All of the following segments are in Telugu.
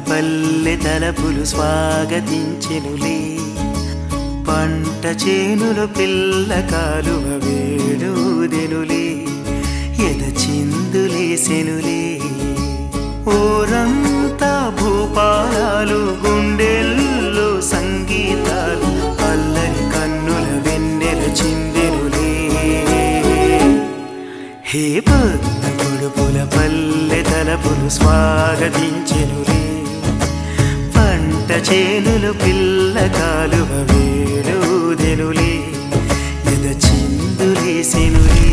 పల్లె తలపులు స్వాగతించెనులే పంట చేనుల పిల్ల కాలువ వేడుదెనులే ఎద చిందులేసెనులే ఓరంతా భూపాలాలు గుండెల్లో సంగీతాలు అల్లరి కన్నుల వెన్నెల చిందెనులే హే పొద్దు పొడుపుల పల్లె తలపులు స్వాగతించెనులే పంట చేనులు పిల్ల కాలువ వేడుదెనులే ఎద చిందులేసెనులే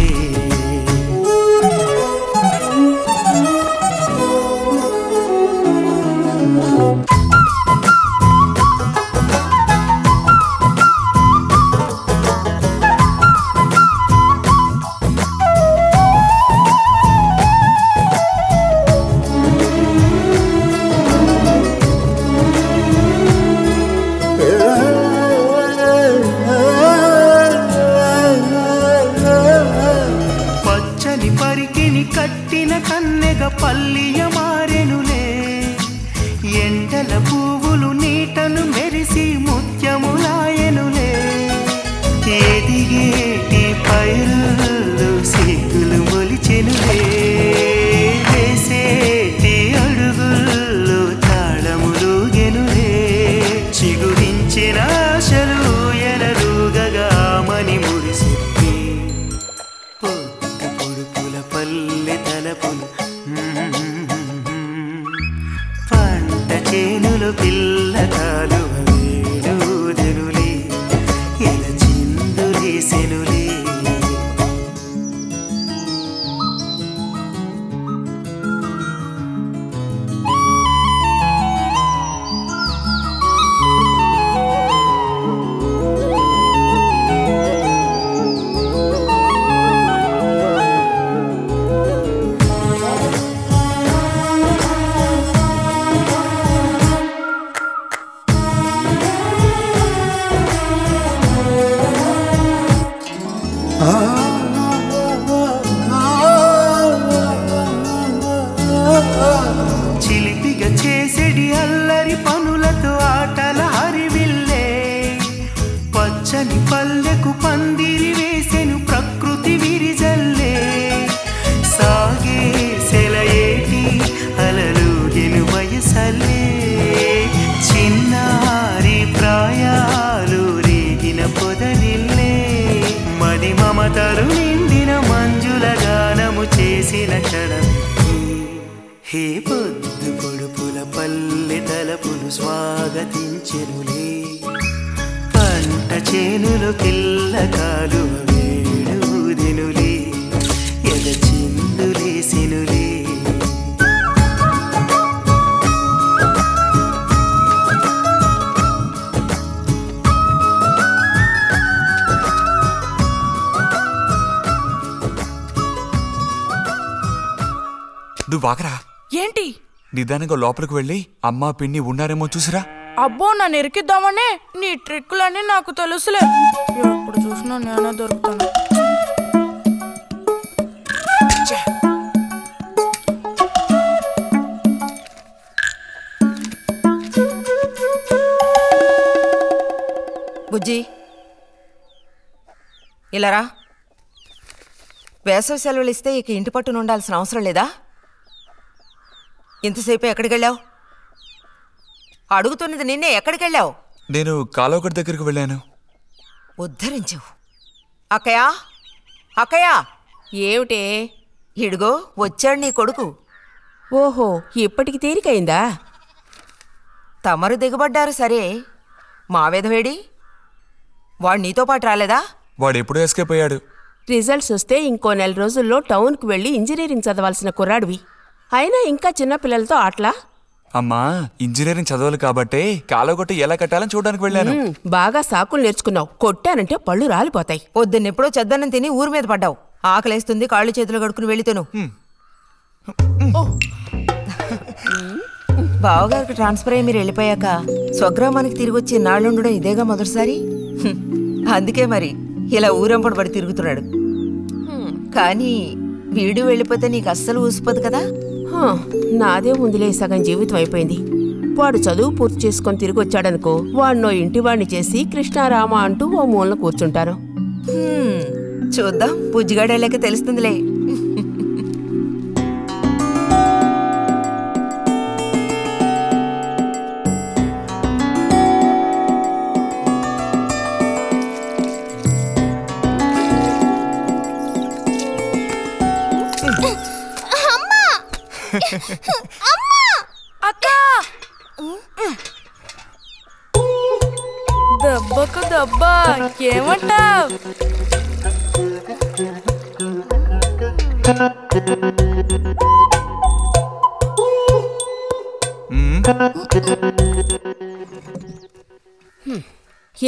కట్టిన కన్నెగ పల్లియ మారెనులే ఎండల పువ్వులు నీటను మెరిసి ముత్యములాయనులే ఎదిగేటి పైరులు సిగ్గులు మొలిచెనులే వేసేటి అడుగుల్లో తాళములుగెనులే చిగురించిన ఆశలు ఎనరుగగా మని మురిసింది పల్లె తలపులు పంట చేనులు పిల్ల కాలువ వేడుదెనులే ఎద చిందులేసెనులే చిలిపిగా చేసేడి అల్లరి పనులతో ఆటల హరివిల్లే పచ్చని పల్లెకు పందిరి వేసెను ప్రకృతి విరిజల్లే సాగే సెలయేటి అలలుగెను వయసల్లే చిన్నారి ప్రాయాలు రేగిన పొదరిల్లే మది మమతలు నిండిన మంజుల గానము చేసిన క్షణం హే పొద్దు పొడుపుల పల్లె తలపులు స్వాగతించెనులే పంట చేనులు పిల్ల కాలువ వేడుదెనులే ఎద చిందులేసెనులే నువ్వు వాకరా ఏంటి నిదానంగా లోపలికి వెళ్ళి అమ్మా పిన్ని ఉన్నారేమో చూసిరా అబ్బో నన్ను ఎరికిద్దామనే నీ ట్రిక్కులన్నీ నాకు తెలుసులే ఎప్పుడు చూసినా నేనే దొరుకుతాను బుజ్జి ఇలారా వేసవి సెలవులు ఇస్తే ఇక ఇంటి పట్టున ఉండాల్సిన అవసరం లేదా ఇంతసేపు ఎక్కడికెళ్ళావు అడుగుతున్నది నిన్నే ఎక్కడికెళ్ళావు నేను కాలువగడ్డ దగ్గరికి వెళ్ళాను ఉద్ధరించవు అక్కయ్యా అక్కయ్యా ఏమిటే ఇడుగో వచ్చాడు నీ కొడుకు ఓహో ఇప్పటికి తీరికైందా తమరు దిగబడ్డారు సరే మా విధవేడి వాడు నీతో పాటు రాలేదా వాడు ఎప్పుడూ ఎస్కేప్ అయ్యాడు రిజల్ట్స్ వస్తే ఇంకో 4 రోజుల్లో టౌన్కి వెళ్ళి ఇంజనీరింగ్ చదవాల్సిన కుర్రాడివి. అయినా ఇంకా చిన్నపిల్లలతో ఆటలా? అమ్మా, ఇంజనీరింగ్ చదవాలి కాబట్టే కాలగొట్టి ఎలా కట్టాలని చూడడానికి వెళ్ళాను. బాగా సాకులు నేర్చుకున్నావు. కొట్టానంటే పళ్ళు రాలిపోతాయి. పొద్దున్నెప్పుడో చెద్దన్నం తిని ఊరి మీద పడ్డావు. ఆకలేస్తుంది, కాళ్ళు చేతులు కడుక్కుని వెళ్ళితేను. బావగారికి ట్రాన్స్ఫర్ అయ్యి మీరు వెళ్ళిపోయాక స్వగ్రామానికి తిరిగి వచ్చి నాళ్ళుండడం ఇదేగా మొదటిసారి. అందుకే మరి ఇలా ఊరంపడి పడి తిరుగుతున్నాడు. కానీ వీడు వెళ్ళిపోతే నీకు అస్సలు ఊసిపోదు కదా. నాదే ముందులే సగం జీవితం అయిపోయింది. వాడు చదువు పూర్తి చేసుకొని తిరిగి వచ్చాడనుకో, వాడినో ఇంటివాణ్ణి చేసి కృష్ణారామ అంటూ ఓ మూలన కూర్చుంటాను. చూద్దాం, బుజ్జిగాడేళ్ళకి తెలుస్తుందిలే. అక్క, దెబ్బకు దెబ్బ ఏమంటావ్?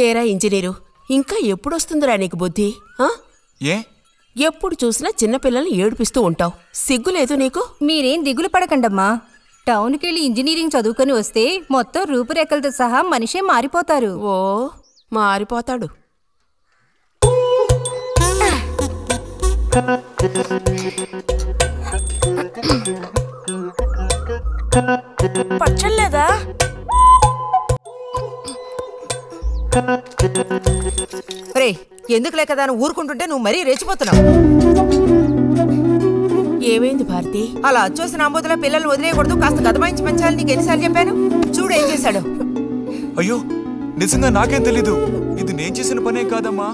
ఏరా ఇంజనీరు, ఇంకా ఎప్పుడొస్తుందిరా నీకు బుద్ధి? ఏ ఎప్పుడు చూసినా చిన్నపిల్లల్ని ఏడిపిస్తూ ఉంటావు. సిగ్గులేదు నీకు? మీరేం దిగులు పడకండమ్మా. టౌన్కెళ్ళి ఇంజనీరింగ్ చదువుకొని వస్తే మొత్తం రూపురేఖలతో సహా మనిషే మారిపోతారు. ఓ, మారిపోతాడు. పచ్చలేదా? రే, ఎందుకు లేక దాన్ని ఊరుకుంటుంటే నువ్వు మరీ రెచ్చిపోతున్నావు. ఏమైంది భారతి? అలా అచ్చోసిన అంబోతుల పిల్లల్ని వదిలేయకూడదు, కాస్త కదమాయించి పెంచాలని నీకు ఎన్నిసార్లు చెప్పాను. చూడు ఏం చేశాడు. అయ్యో, నిజంగా నాకేం తెలీదు. ఇది నేను చేసిన పనే కాదమ్మా.